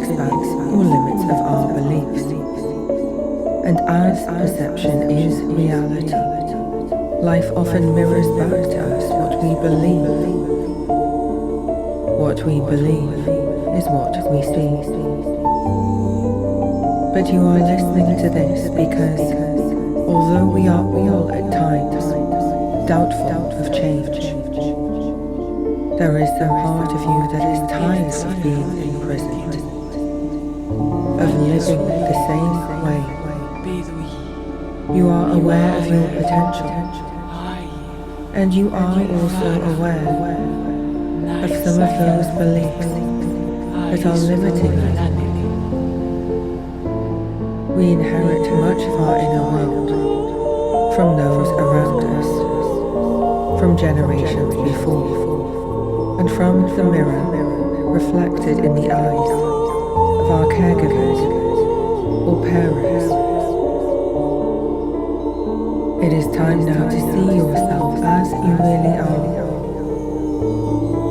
expanse or limits of our beliefs. And as perception is reality, life often mirrors back to us what we believe. What we believe is what we see. But you are listening to this because, although we are all at times doubtful of change, there is some part of you that is tired of being imprisoned, of living the same way. You are aware of your potential, and you are also aware of some of those beliefs that are limiting you. We inherit much of our inner world from those around us, from generations before, and from the mirror reflected in the eyes of our caregivers or parents. It is time now to see yourself as you really are.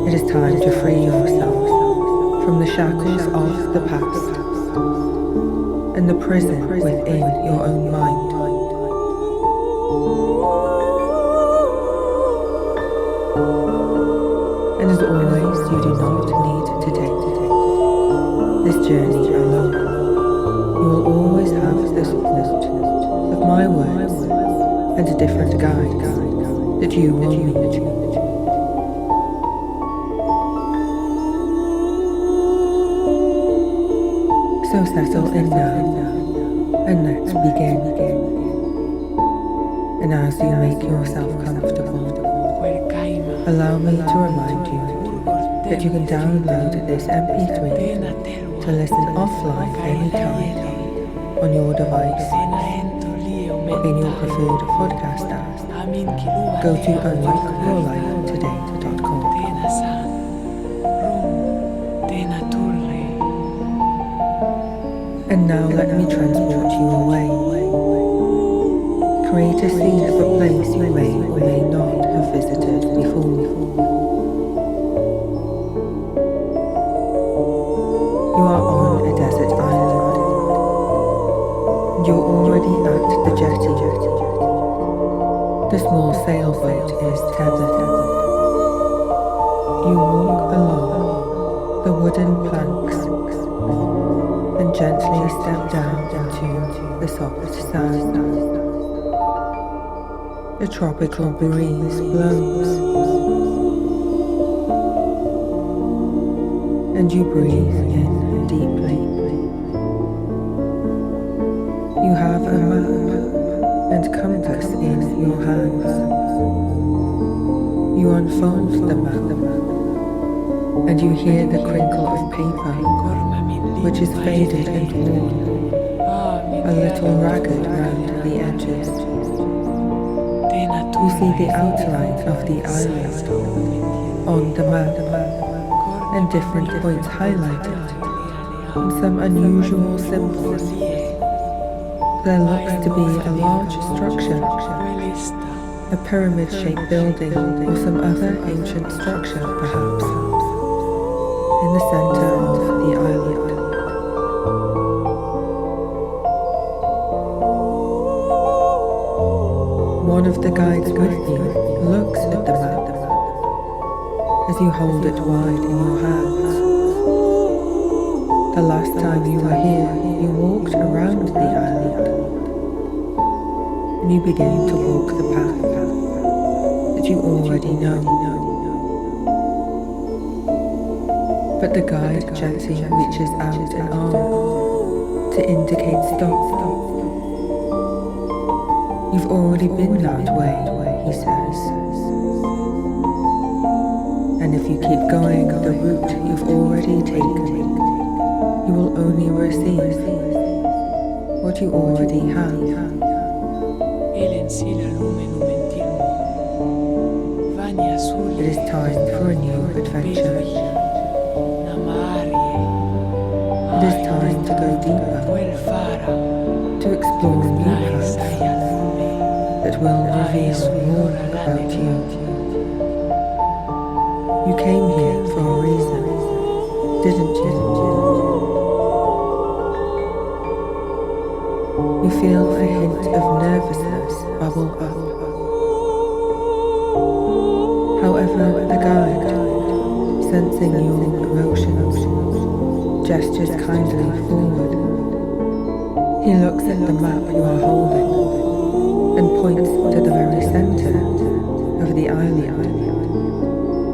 It is time to free yourself from the shackles of the past and the prison within your own mind. And as always, you do not need to take this journey alone. You will always have the support of my words and different guides that you will meet. So settle in now, and let's begin. And as you make yourself comfortable, allow me to remind you that you can download this MP3 to listen offline anytime on your device or in your preferred podcast app. Go to unlockyourlifetoday.com. And now let me transport you away. Create a scene of a place you may or may not have visited before. You are on a desert island. You're already at the jetty. The small sailboat is tethered. You walk along the wooden planks and gently step down into the soft sand. A tropical breeze blows, and you breathe in deeply. You have a map and compass in your hands. You unfold the map, and you hear the crinkle of paper, which is faded and worn, a little ragged round the edges. You see the outline of the island on the map, and different points highlighted, and some unusual symbols. There looks to be a large structure, a pyramid-shaped building, or some other ancient structure, perhaps, in the center of the island. One of the guides with you looks at the map as you hold it wide in your hands. The last time you were here, you walked around the island, and you begin to walk the path that you already know. But the guide gently reaches out an arm to indicate stop. You've already been that way, he says. And if you keep going the route you've already taken, you will only receive what you already have. It is time for a new adventure. It is time to go deeper, to explore new paths that will reveal more about you. You came here for a reason, didn't you? feel a hint of nervousness bubble up. However, the guide, sensing your emotions, gestures kindly forward. He looks at the map you are holding and points to the very center of the island,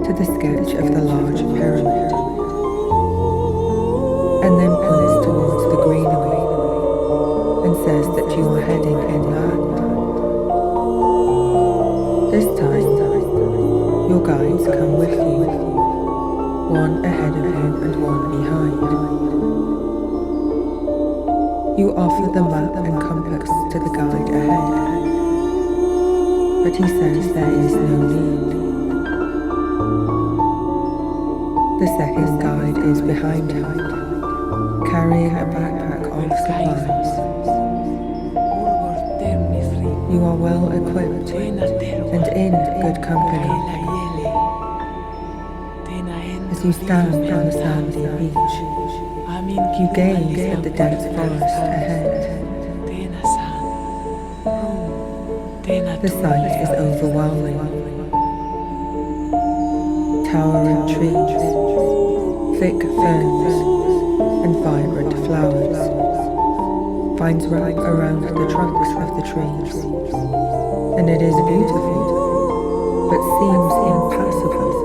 to the sketch of the large pyramid, and then points towards the greenery and says that you are heading inland. This time, your guides come with you, one ahead of you and one behind. You offer the map and compass to the guide ahead, but he says there is no need. The second guide is behind him, carrying a backpack of supplies. You are well equipped and in good company. As you stand on the sandy beach, you gaze at the dense forest ahead. The sight is overwhelming. Towering trees, thick ferns, and vibrant flowers. Vines wrap around the trunks of the trees, and it is beautiful, but seems impassable.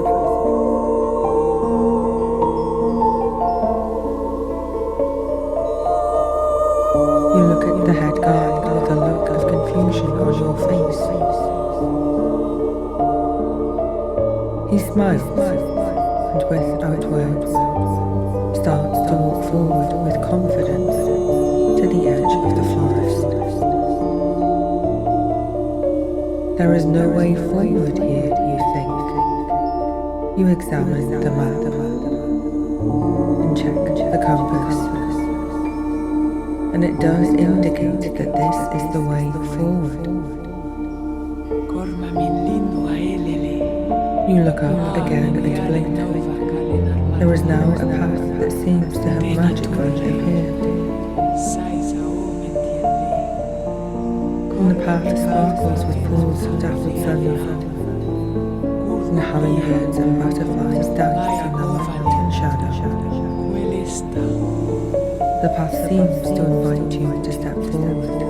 You look at the head guide with a look of confusion on your face. He smiles, and without words, starts to walk forward with confidence to the edge of the forest. There is no way forward here, you think. You examine the map and check the compass, and it does indicate that this is the way forward. You look up again and blink. There is now a path that seems to have magically appeared. And the path sparkles with pools of dappled sunlight, and hummingbirds and butterflies dance in the light shadow. The path seems to invite you to step forward.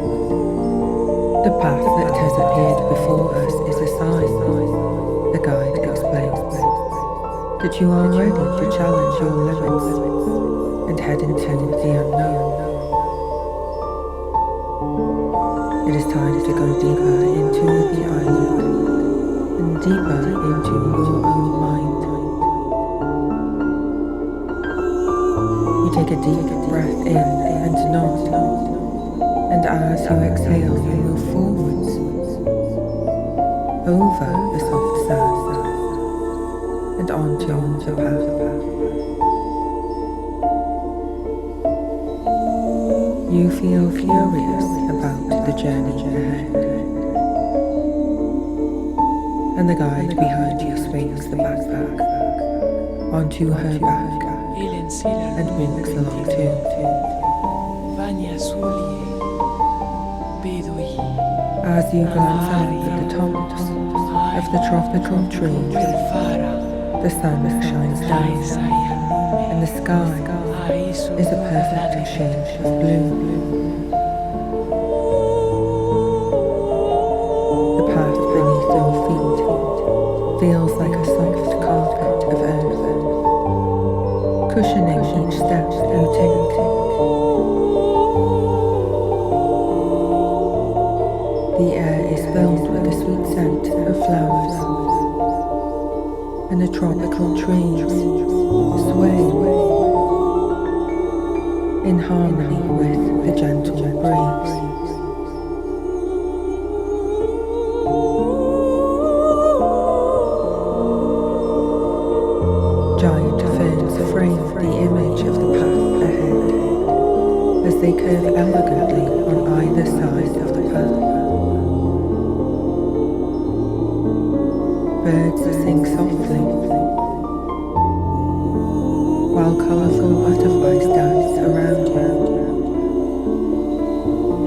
The path that has appeared before us is a sign, the guide explains, that you are ready to challenge your limits and head into the unknown. It is time to go deeper into the island and deeper into your own mind. You take a deep breath in and nod, and as you exhale, you move forwards over the soft sand and onto the path. You feel curious about the journey ahead, and the guide behind you swings the backpack onto her back and walks along too. As you glance up at the tops of the tropical trees, the sun shines down, and the sky is a perfect shade of blue. The path beneath your feet feels like a soft carpet of earth, cushioning each step you take. The air is filled with the sweet scent of flowers, and the tropical trees sway in harmony with the gentle breeze. Giant ferns frame the image of the path ahead as they curve elegantly on either side of the path. Birds sing softly, while colourful butterflies dance around you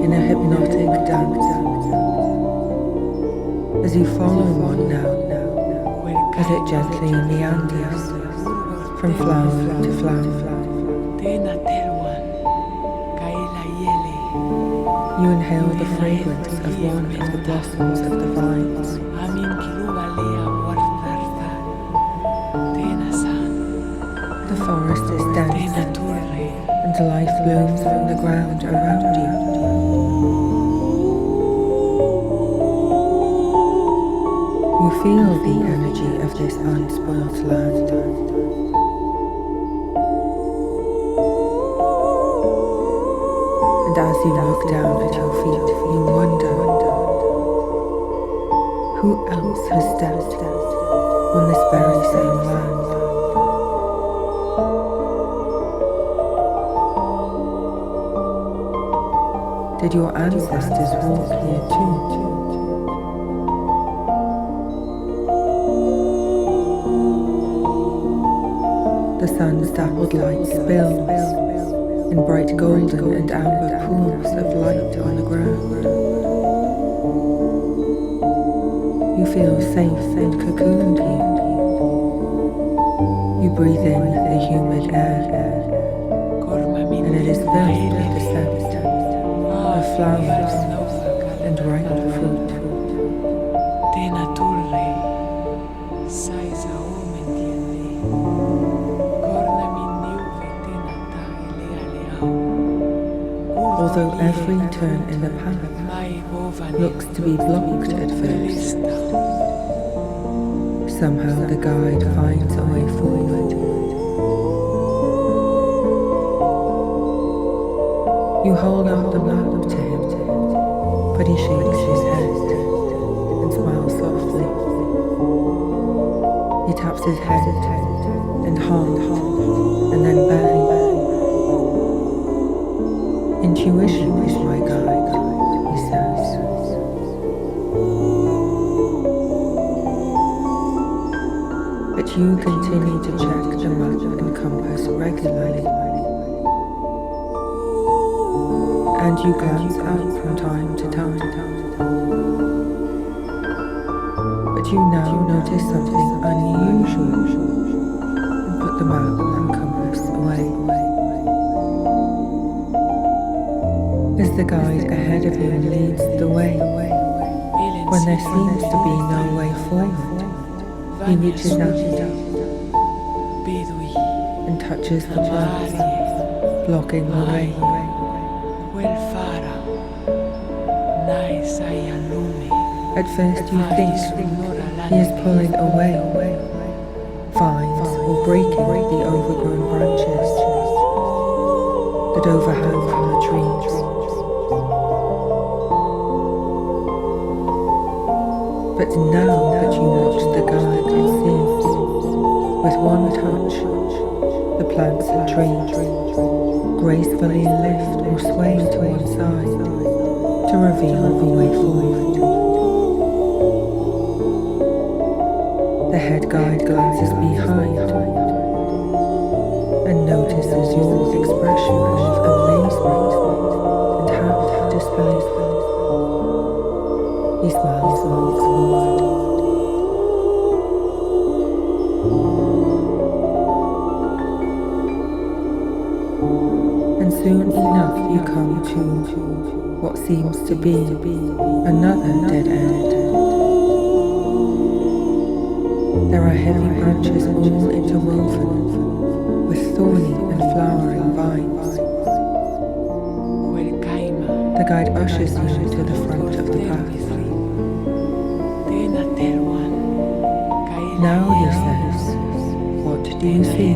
in a hypnotic gently in the Andes, from flower to flower. You inhale the fragrance of one of the blossoms of the vines. The forest is dense, and life blooms from the ground around you. You feel the energy of this unspoilt land. And as you look down at your feet, you wonder, who else has stepped on this very same land? Did your ancestors walk here too? The sun's dappled light spills in bright golden and amber pools of light on the ground. You feel safe and cocooned here. You breathe in the humid air, and it is filled with the scent of flowers and ripe fruit. Although every turn in the path looks to be blocked at first, somehow the guide finds a way forward. You hold out the map to him, but he shakes his head and smiles softly. He taps his head and heart and then belly. Intuition is my guide, he says. But you continue to check the map and compass regularly. And you glance out from time to time. But you now notice something unusual and put the map and compass away. As the guide ahead of you leads the way, when there seems to be no way forward, he reaches out and touches the plants, blocking the way. At first you think he is pulling away vines or breaking the overgrown branches that overhang from the trees. But now that you watch the guide, it seems, with one touch, the plants and trees gracefully lift or sway to one side to reveal a way forward. The head guide glances behind and notices your expression of amazement and half disbelief. He smiles and walks forward. And soon enough you come to what seems to be another dead end. There are heavy branches all interwoven with thorny and flowering vines. The guide ushers you to the front of the path. Now, he says, what do you see?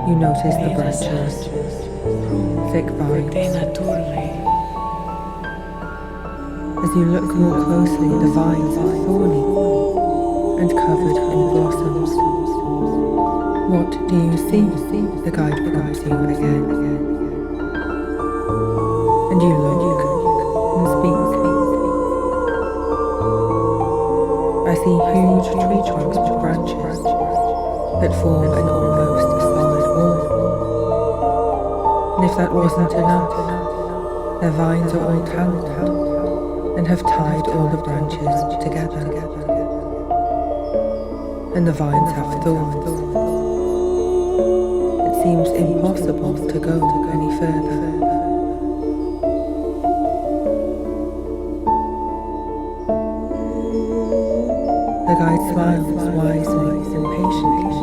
You notice the branches, thick vines. As you look more closely, the vines are thorny and covered in blossoms. What do you see? The guide prompts you again. And you look and speak. I see huge tree trunks with branches that form an almost solid wall. And if that wasn't enough, their vines are all tangled and have tied all the branches together. And the vines have thorns. It seems impossible to go any further. The guide smiles wisely and patiently.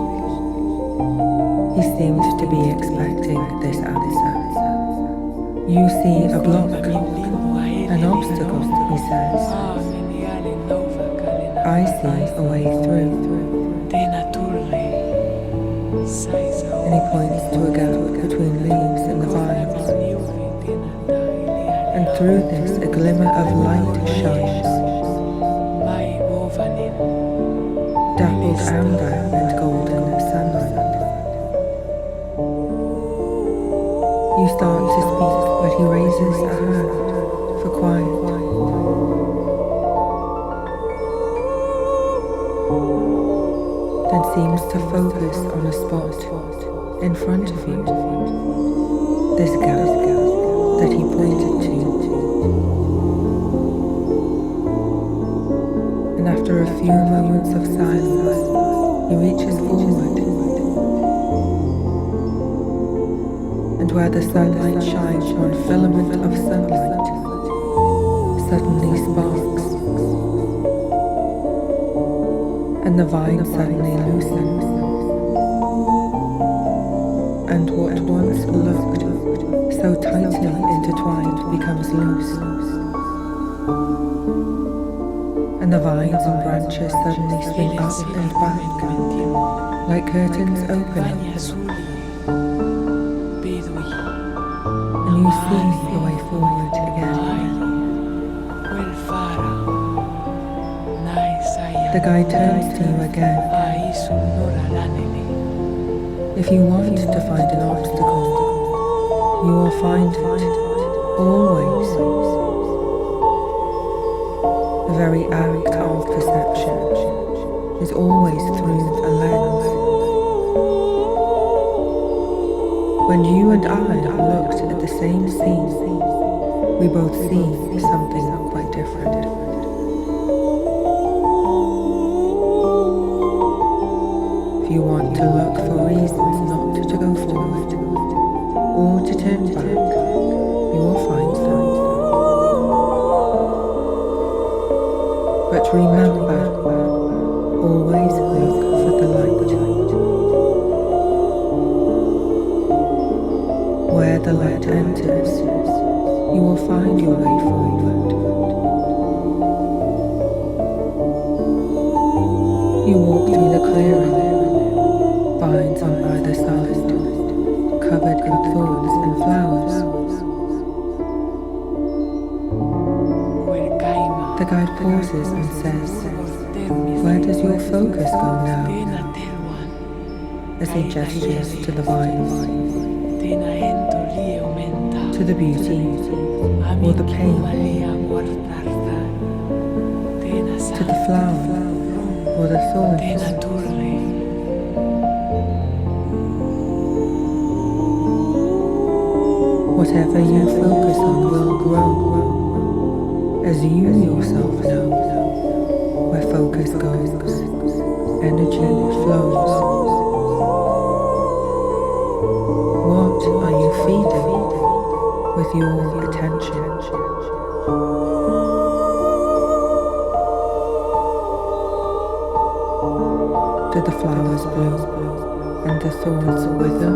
He seemed to be expecting this answer. You see a block, an obstacle, he says. I see a way through. And he points to a gap between leaves and the vines. And through this a glimmer of light shines. Dappled amber and golden sunlight. You start to speak, but he raises a hand for quiet. Then seems to focus on a spot in front of you. This gap that he pointed to. And after a few moments of silence, he reaches forward. And where the sunlight shines on a filament of sunlight, suddenly sparks. And the vine suddenly loosens. And what once looked so tightly intertwined becomes loose. And the vines and branches suddenly swing up and back, like curtains opening. And you see the way forward again. The guide turns to you again. If you want to find an obstacle, you will find it, always. The very act of perception is always through a lens. When you and I looked at the same scene, we both see something quite different. If you want to look for reasons not to go forward or to turn back, you will find them. But remember, always look for the light. Where the light enters, you will find your way forward. You walk through the clearing, vines on either side, covered in thorns and flowers. The guide pauses and says, "Where does your focus go now?" As he gestures to the vines, to the beauty or the pain, to the flower or the thorns. Whatever you focus on will grow, as you yourself know. Where focus goes, energy flows. What are you feeding with your attention? Do the flowers bloom and the thorns wither?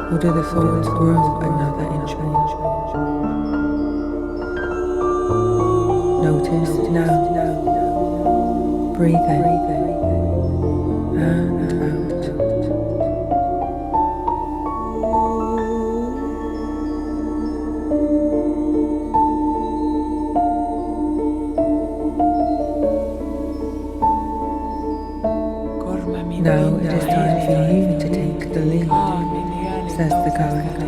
Or do the thorns grow another inch more? Notice now. Breathe in and out. Now it is time for you to take the lead, says the guide.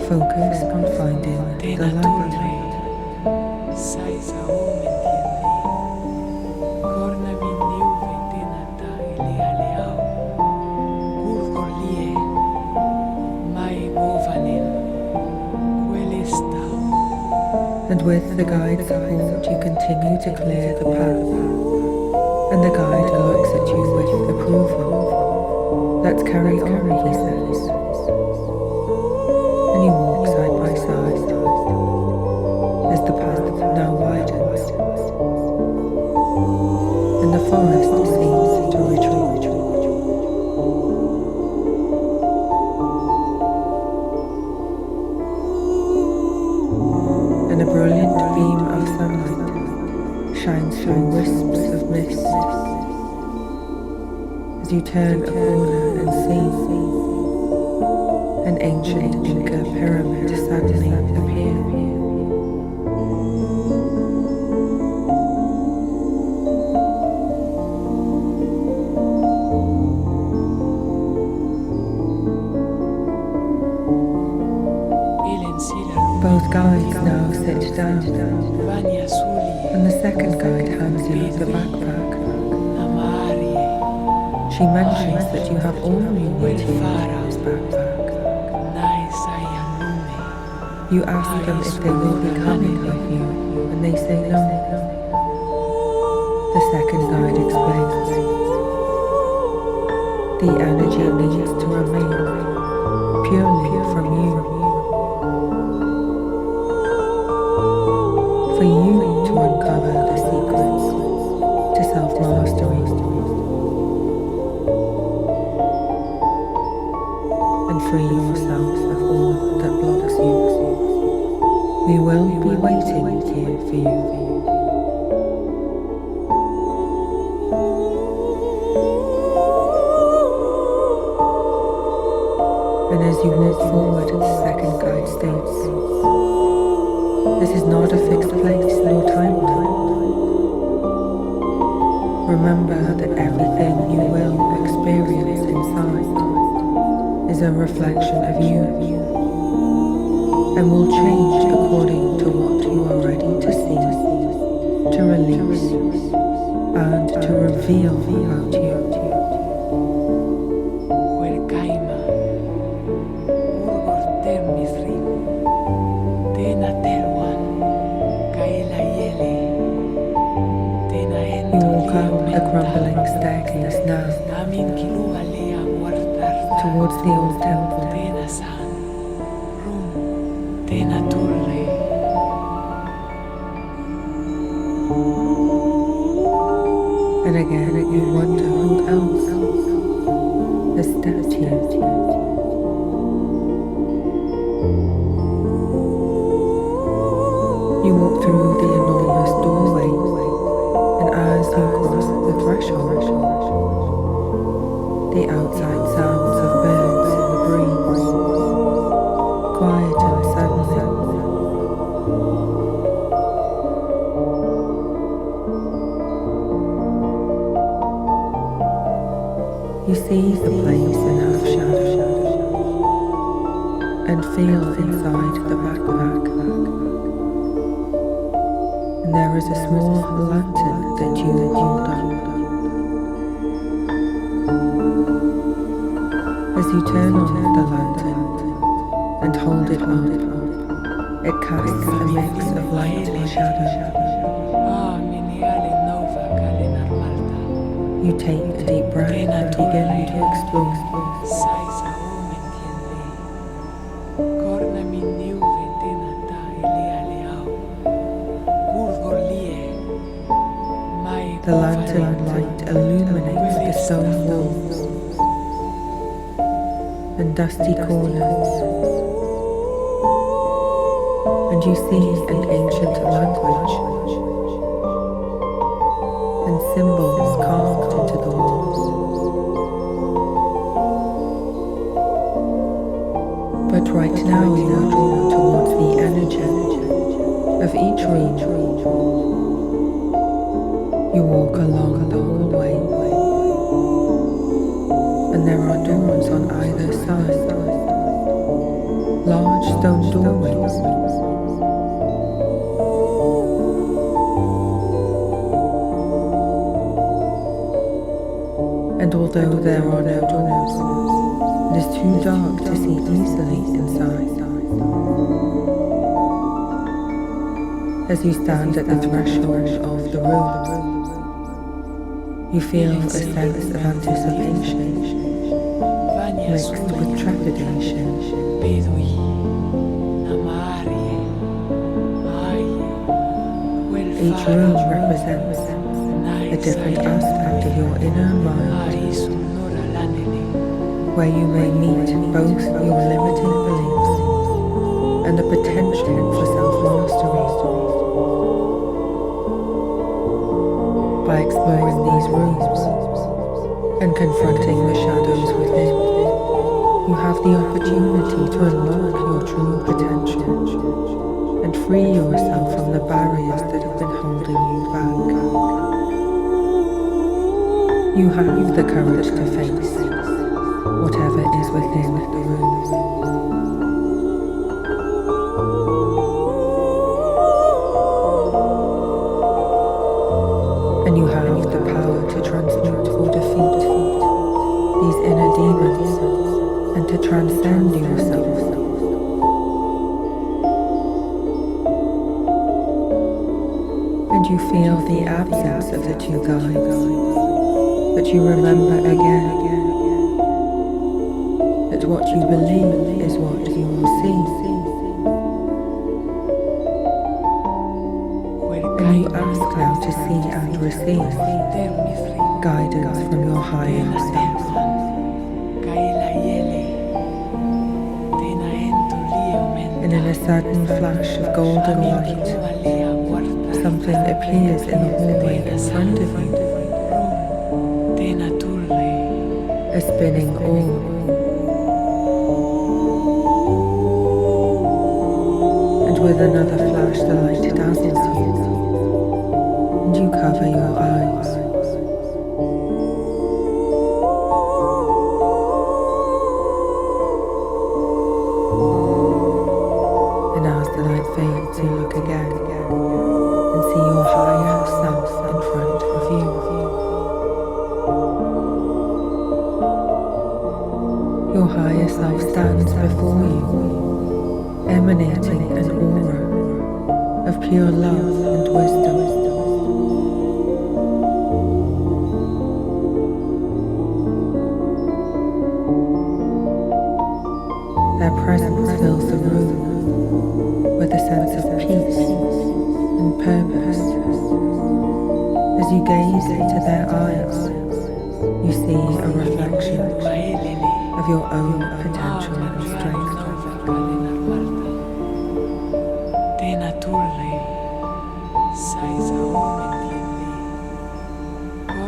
Focus on finding the light. And with the guide's support, you continue to clear the path, and the guide looks at you with approval. Let's carry on, he says, and you walk side by side as the path now widens, and the forest seems to retreat. And a brilliant beam of sunlight shines through wisps of mist as you turn a corner and see an ancient Inca pyramid suddenly appear. Both guides now sit down, and the second guide hands you the backpack. She mentions that you have all you need in this backpack. You ask them if they will be coming with you, and they say no. The second guide explains. The energy needs to remain purely from you. For you to uncover the secrets to self-mastery and free yourself of all that blocks you. We will be waiting here for you. And as you walk forward, the second guide states, this is not a fixed place nor time. Remember that everything you will experience inside is a reflection of you and will change according to what you are ready to see, to release, and to reveal about you. The crumbling staircase now towards the old temple. And again you wonder who else has stepped here. You walk through the enormous doorway. As you cross the threshold, the outside sounds of birds in the breeze quieten suddenly. You see the place in half shadow and feel inside the backpack. And there is a small lantern that you hold up. As you turn on the lantern and hold it up, it casts a mix of light and shadow. You take a deep breath and begin to explore. The lantern light illuminates the stone walls and dusty corners, and you see an ancient language and symbols carved into the walls. But right now you are drawn towards the energy of each room. You walk along the hallway, and there are doors on either side, large stone doorways. And although there are no doors, it is too dark to see easily inside. As you stand at the threshold of the room, you feel a sense of anticipation mixed with trepidation. Each room represents a different aspect of your inner mind, where you may meet both your limiting beliefs and the potential for self-mastery. By exploring these rooms and confronting the shadows within, you have the opportunity to unlock your true potential and free yourself from the barriers that have been holding you back. You have the courage to face whatever is within the rooms. And you have the power to transmute or defeat these inner demons and to transcend yourself. And you feel the absence of the two guides, but you remember again that what you believe is what you will see. And you ask now to see and receive guidance from your higher self. And in a sudden flash of golden light, something appears in the hallway in front of you. A spinning orb. And with another flash the light dazzles you, and you cover your eyes. And as the light fades, you look again and see your higher self in front of you. Your higher self stands before you, emanating an aura of pure love and wisdom. Their presence fills the room with a sense of peace and purpose. As you gaze into their eyes, you see a reflection of your own potential and strength.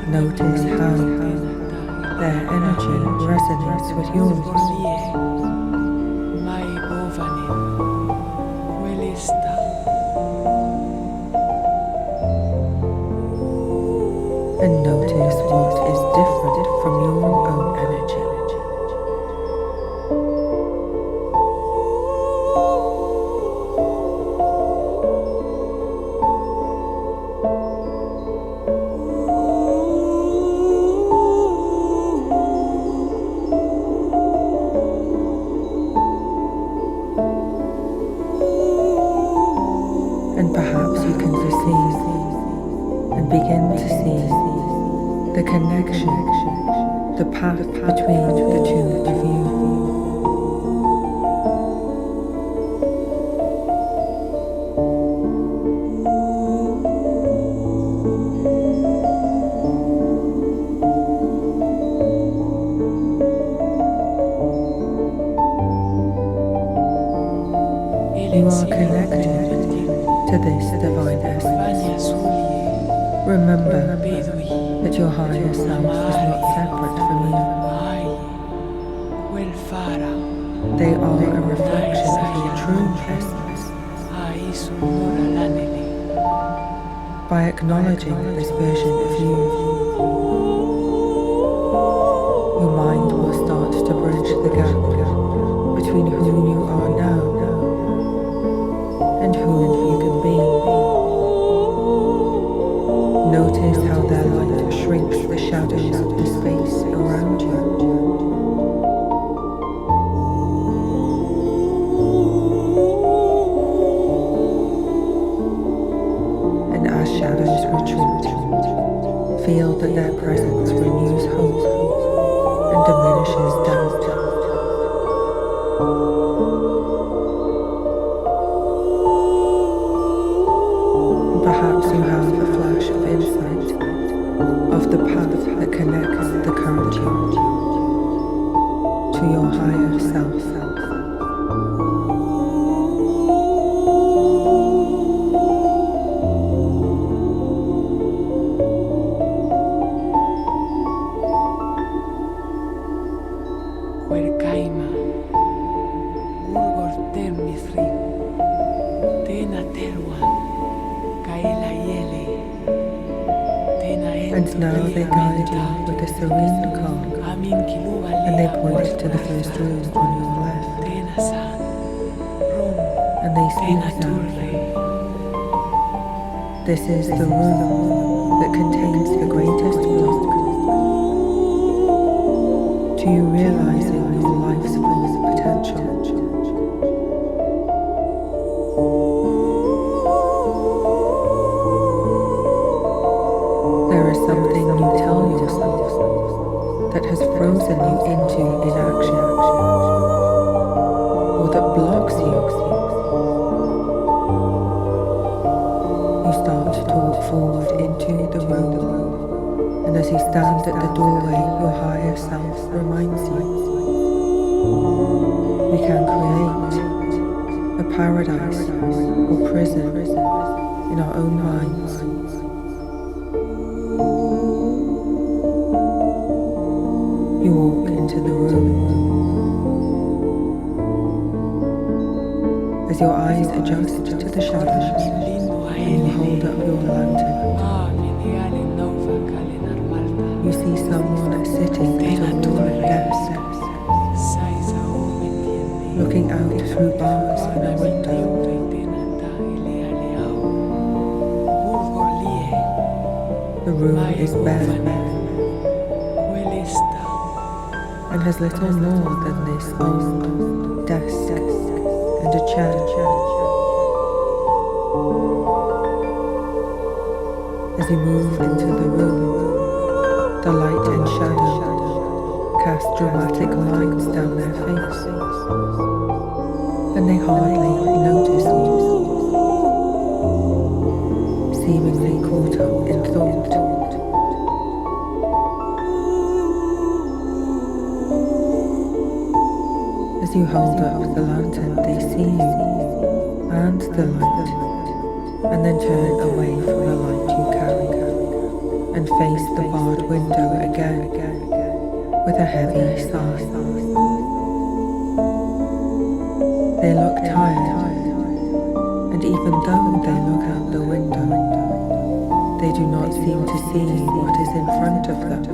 Notice how their energy resonates with yours. And notice what is different from your own energy. And perhaps you can perceive and begin to see the connection, the path between the two of you. You are connected to this divine essence. Remember that your higher self is not separate from you. They are a reflection of your true essence. By acknowledging this version of you, your mind will start to bridge the gap between who you are now and who you can be. Notice how their light shrinks the shadows of the space around you. that their presence renews hope and diminishes doubt. Perhaps you have a flash of insight of the path that connects the current you to your higher self. And now they guide you with a serene calm, and they point to the first room on your left, and they speak softly. This is the room that contains the greatest block to you realizing your life's full potential. There is something you tell yourself that has frozen you into inaction, or that blocks you. You start to walk forward into the room, and as you stand at the doorway, your higher self reminds you. We can create a paradise or prison in our own minds. You walk into the room. As your eyes adjust to the shadows, and you hold up your lantern, you see someone sitting at a wooden desk, looking out through bars in a window. The room is bare and has little more than this old desk and a chair. As you move into the room, the light and shadow cast dramatic lines down their face, and they hardly notice you, seemingly caught up in thought. As you hold up the lantern, they see you and the light, and then turn away from the light you carry, and face the barred window again with a heavy sigh. They look tired, and even though they look out the window, they do not seem to see what is in front of them.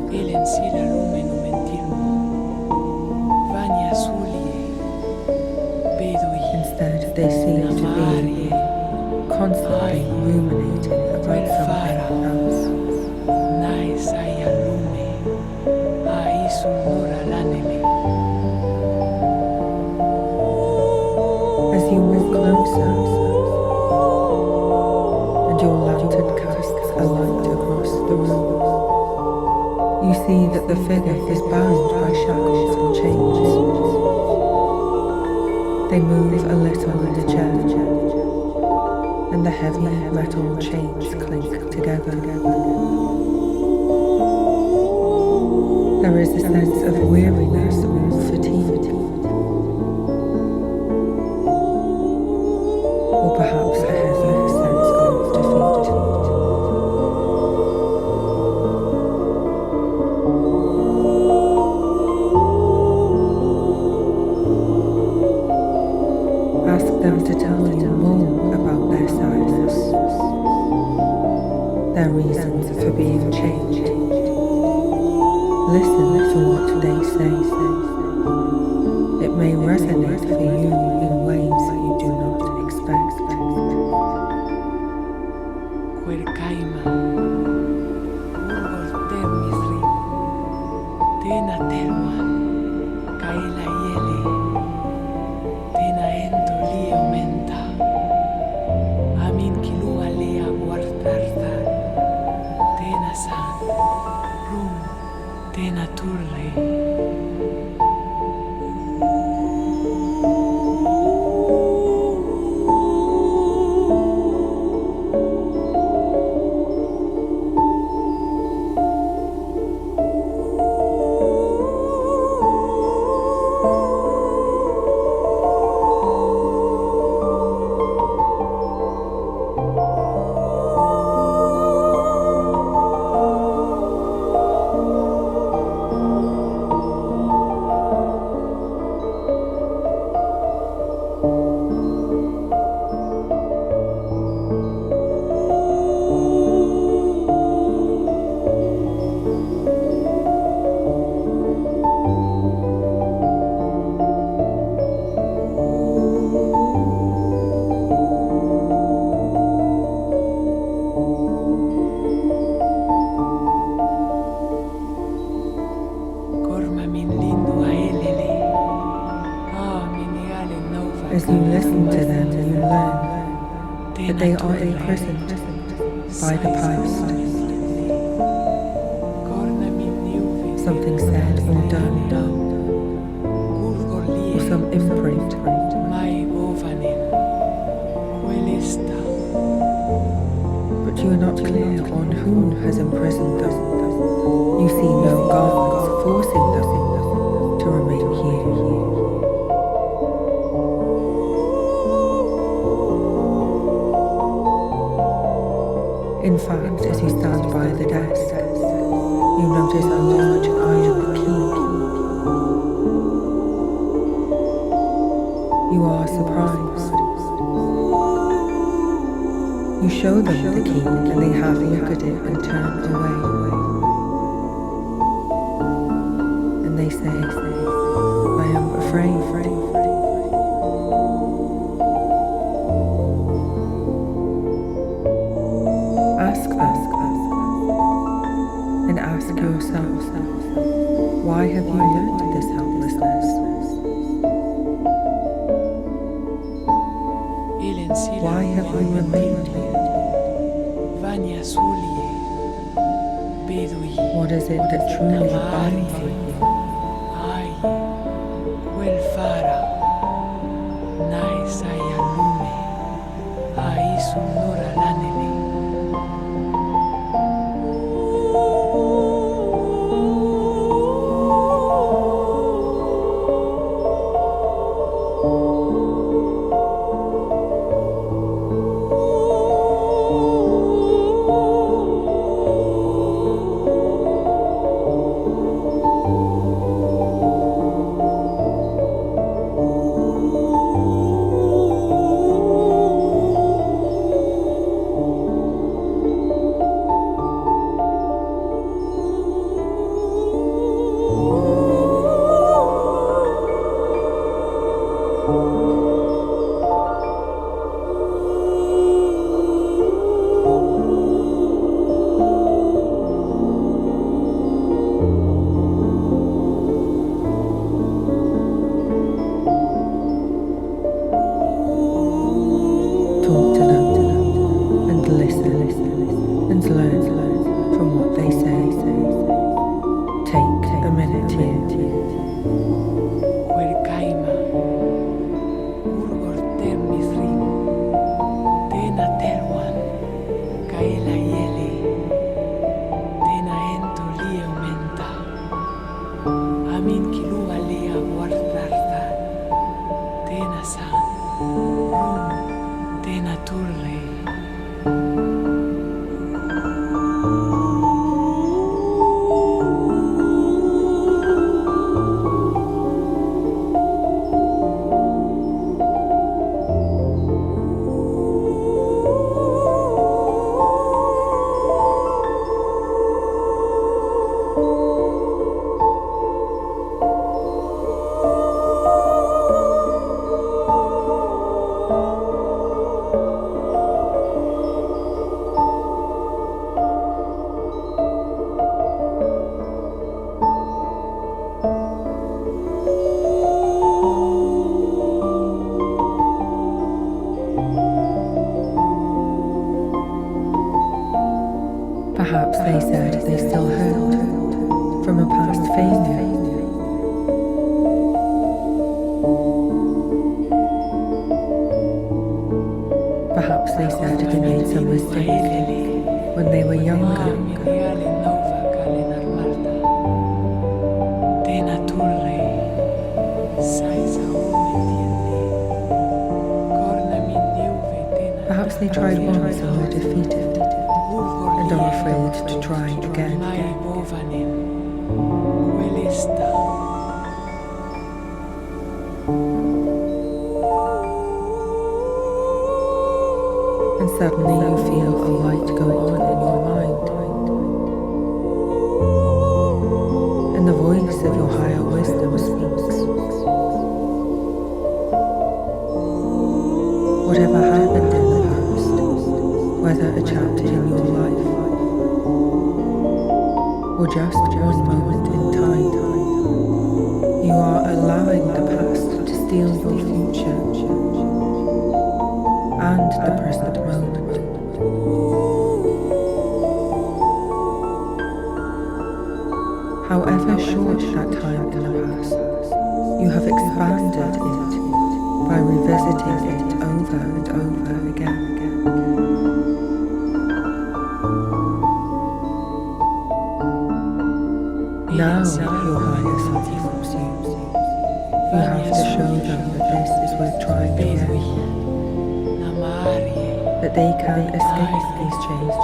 Instead, they seem to be constantly ruminating about something else. As you move closer, and your lantern casts a light across the room, you see that the figure is bound by shackles and chains. They move a little in the chair, and the heavy metal chains clink together. There is a sense of weariness or fatigue, or perhaps a heavy sense of defeat. Ask them to tell you more about their sadness, their reasons for being changed. Listen to what they say. It may resonate for you in ways you do not expect. As you listen to them, you learn that they are imprisoned by the past. Something said or done, or some imprint. But you are not clear on who has imprisoned them. You see no guards forcing them to remain here. In fact, as you stand by the desk, you notice a large iron key. You are surprised. You show them the key and they have a look at it and turn away. And they say, I am afraid. Ask them and ask yourself, why have you learned this helplessness? Why have you remained here? What is it that truly binds you? Talk to them and listen and learn from what they say. Take a minute here. Perhaps they said they still hurt from a past failure. Perhaps they said they made some mistake when they were younger. Perhaps they tried once and were defeated and are afraid to try again. And suddenly you feel a light go on in your mind, and the voice of your higher wisdom speaks. Whatever happened in the past, whether a chapter in your life or just one moment in time, you are allowing the past to stay steal your future and the present moment. However short that time in the past, you have expanded it by revisiting it over and over again. Now your higher self forms you. You have to show them that this is worth trying again, that they can escape these changes.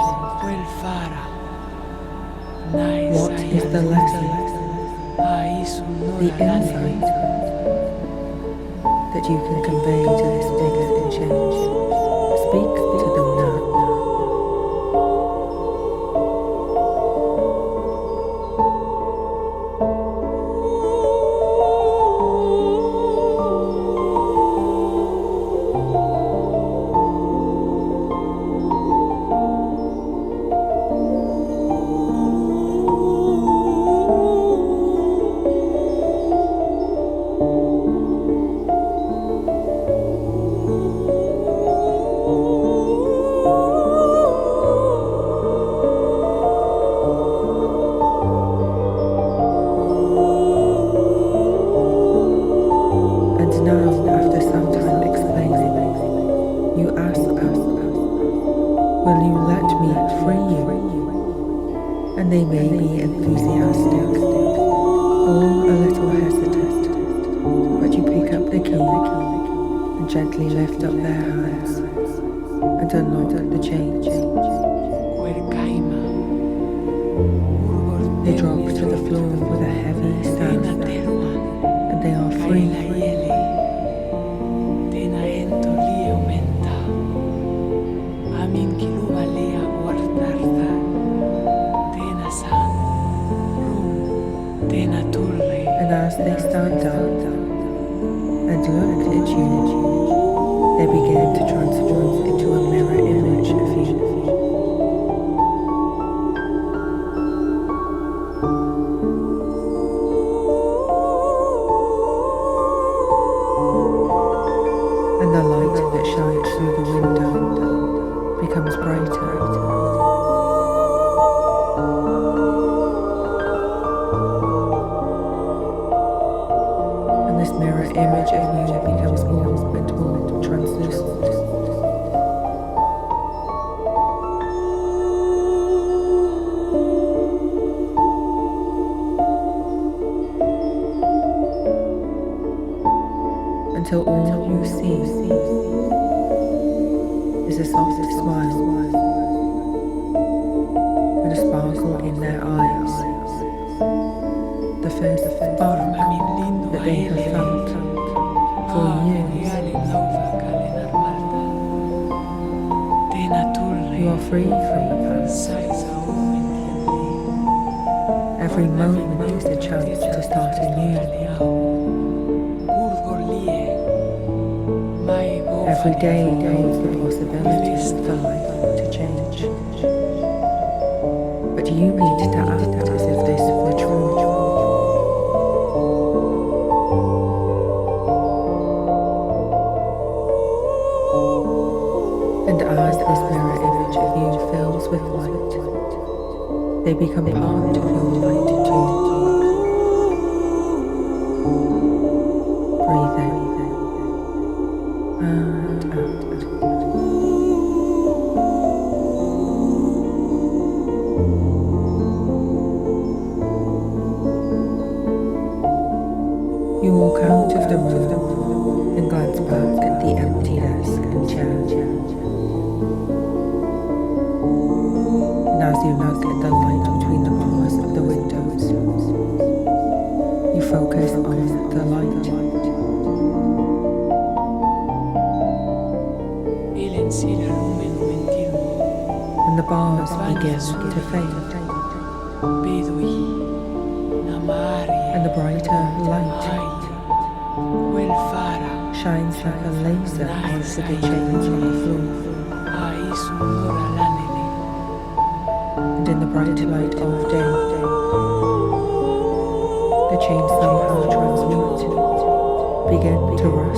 What is the lesson? The insight that you can convey to this figure in change. Speak to them now. And they may be enthusiastic or a little hesitant, but you pick up the key and gently lift up their hands and unlock the chains. They drop to the floor with a heavy sound, and they are free. And as they stand up and look at you, they begin to transform into a mirror image of you. And the light that shines through the window becomes brighter. This mirror image of you becomes more and more translucent. Until all you see is a soft smile and a sparkle in their eyes. The first spark that they have felt for years. You are free from the past. Every moment is a chance to start anew. Every day holds the possibility for life to change. But you need to act as if this were true. And as this mirror image of you fills with light, they become part of your light too. Breathe in and out. You walk out of the room and glance back at the emptiness and change. And as you look at the light between the bars of the windows, you focus on the light. And the bars begin to fade. And the brighter light shines like a laser onto the chains on the floor. And in the bright light of day, the chains somehow transmute, begin to rise.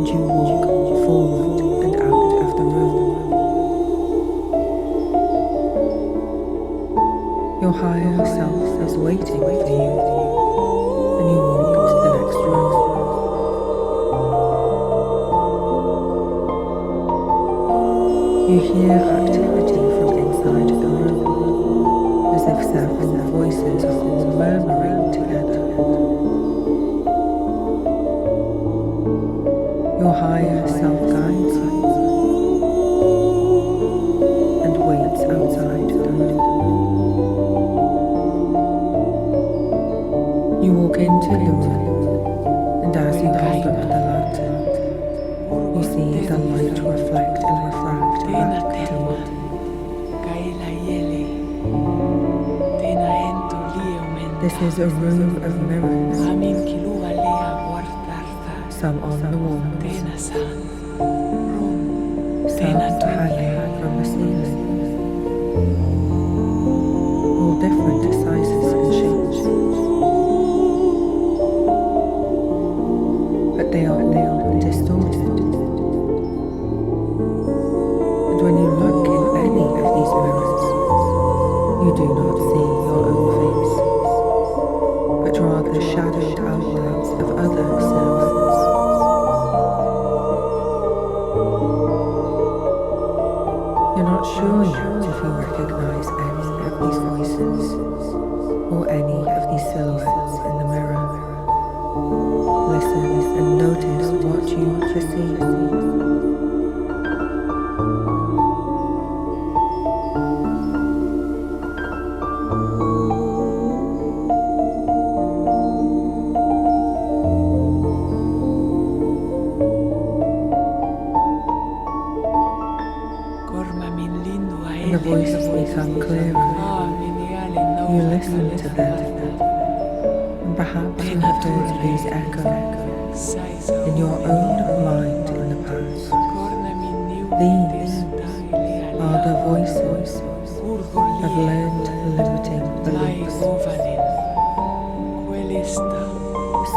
and you walk forward and out of the room. Your higher self is waiting for you, and you walk to the next room. You hear activity from inside the room, as if several voices are all murmuring together. Your higher self guides you and waits outside the room. You walk into the room, and as you hold up the lantern, you see the light reflect and refract back to you. This is a room of mirrors, some on the walls, some hanging from the ceiling, all different sizes and shapes, but they are all distorted. And when you look in any of these mirrors, you do not see your own face, but rather shadowed outlines of other silhouettes. You're not sure yet if you recognize any of these voices or any of these silhouettes in the mirror. Listen and notice what you perceive. The voices become clearer. You listen to them, and perhaps you have heard these echo in your own mind in the past. These are the voices of learned limiting beliefs,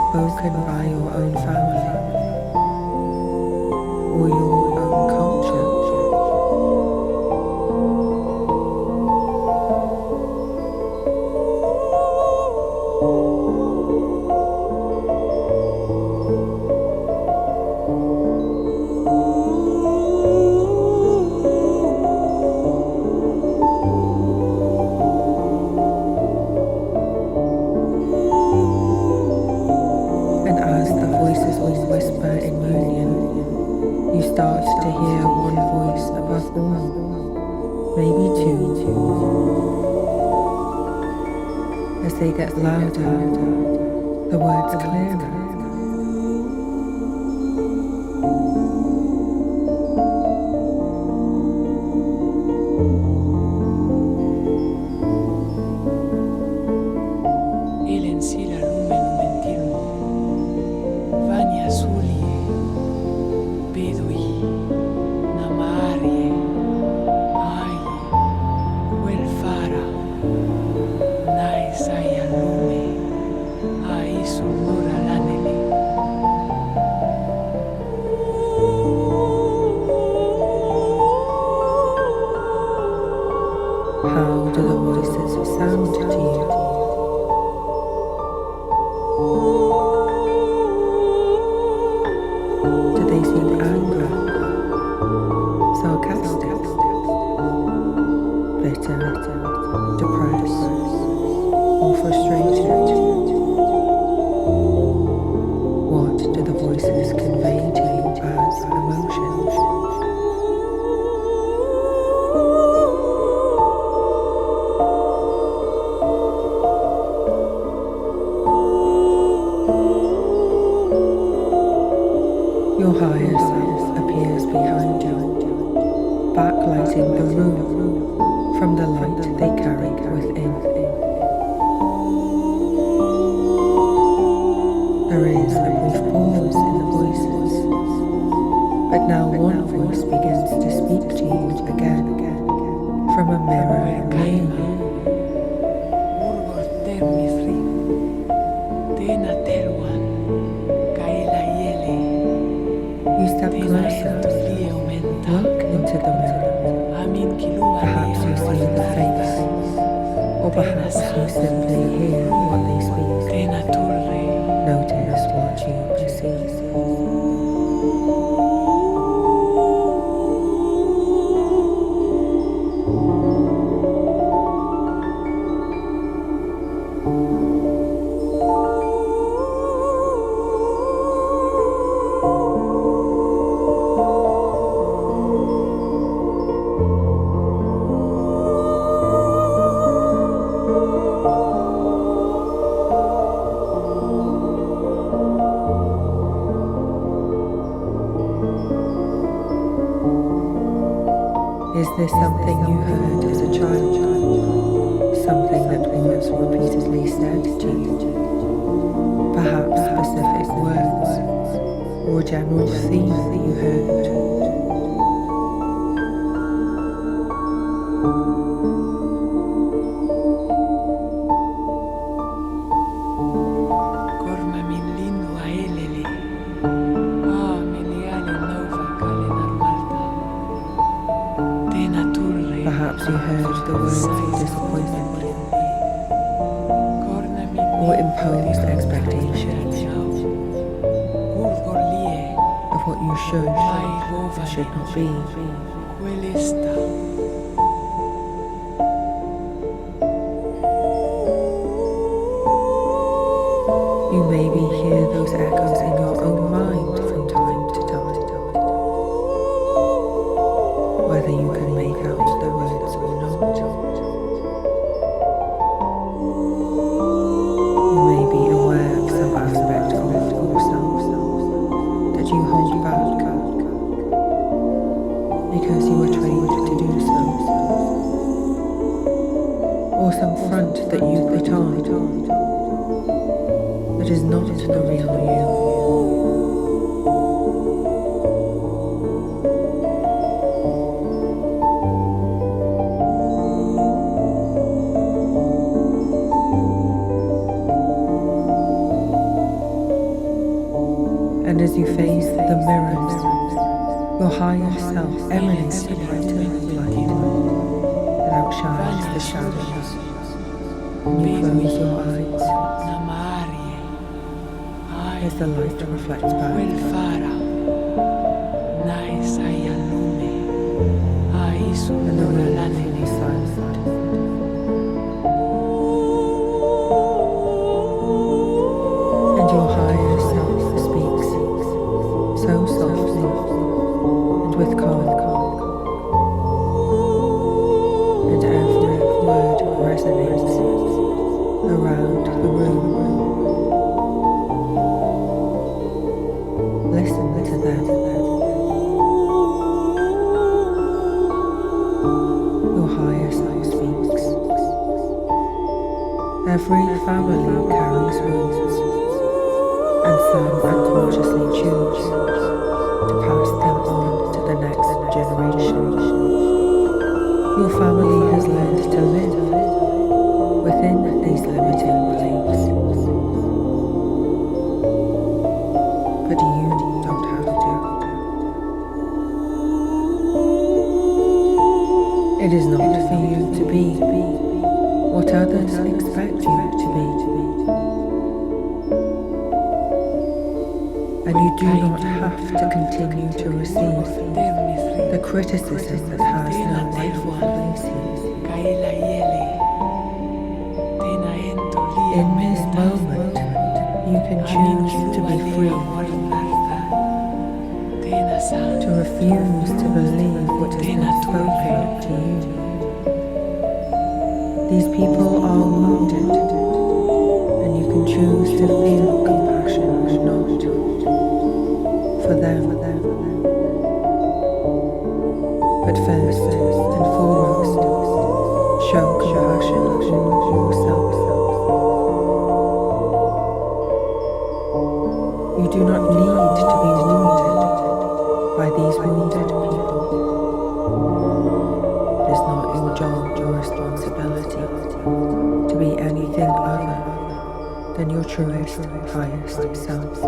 spoken by your own family or your own culture. Whisper in union, you start to hear one voice above all, maybe two. As they get louder, the words clearer. How do the voices sound to you? Do they seem angry, sarcastic, bitter, depressed, or frustrated? What do the voices convey to you as emotions? Your higher self appears behind you, backlighting the room from the light they carry within. There is a brief pause in the voices, but now one voice begins to speak to you again from a mirror near you. You step closer, look into the mirror. Perhaps you see the face, or perhaps you simply hear what they speak. Notice what you perceive. Is this something you heard as a child? Something that was repeatedly said to you? Perhaps specific words or a general theme that you heard? Perhaps you heard the words of disappointment or imposed expectations of what you should and should not be. You maybe hear those echoes in your own mind from time to time, whether you can make out the words or not. You may be aware of some aspect of yourself that you hold back because you were trained to do so, or some front that you put on that is not the real you. And as you face the mirrors, your higher self emanates a brighter light that outshines the shadows. And you close your eyes as the light reflects back. And the room is silent. And your higher self speaks so softly and with calm. And every word resonates around the room. Listen to them. Your higher self speaks. Every family carries wounds, and some unconsciously choose to pass them on to the next generation. Your family has learned to live within these limiting beliefs, but you don't have to. It is not for you to be what others expect you to be. And you do not have to continue to receive the criticism that has no rightful place here. In this moment, you can choose to be free, to refuse to believe what has been spoken to you. These people are wounded, and you can choose to feel compassion or not for them. But first and foremost, show compassion for yourself. You do not need to be wounded by these wounded people. It is not your job or responsibility to be anything other than your truest, highest self.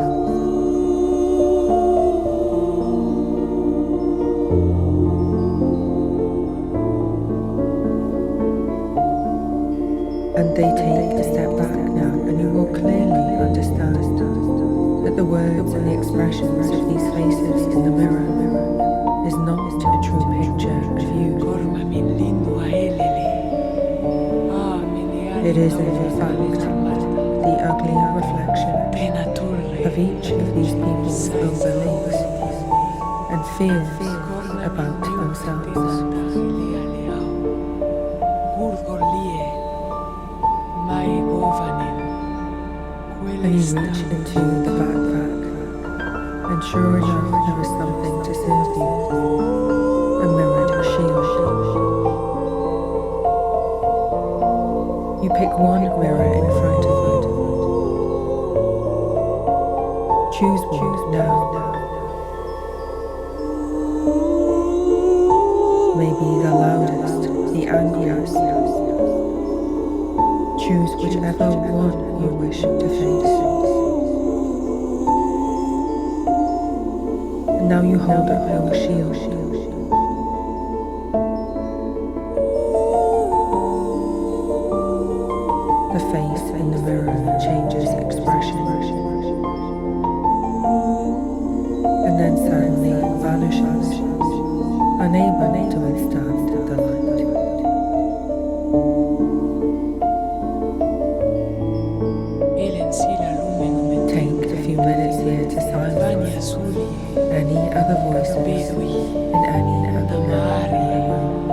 The words and the expressions of these faces in the mirror is not a true picture of you. It is in fact the ugly reflection of each of these people's own beliefs and fears about themselves. And you reach into the backpack, and sure enough there is something to serve you, a mirrored shield. You pick one mirror in front of you. Choose one now. Maybe the loudest, the angriest. Choose whichever one you wish to face. And now you hold up your shield. The face in the mirror changes expression, and then suddenly vanishes, unable to withstand the light. Take a few minutes here to silence any other voices in any other mirror in the room.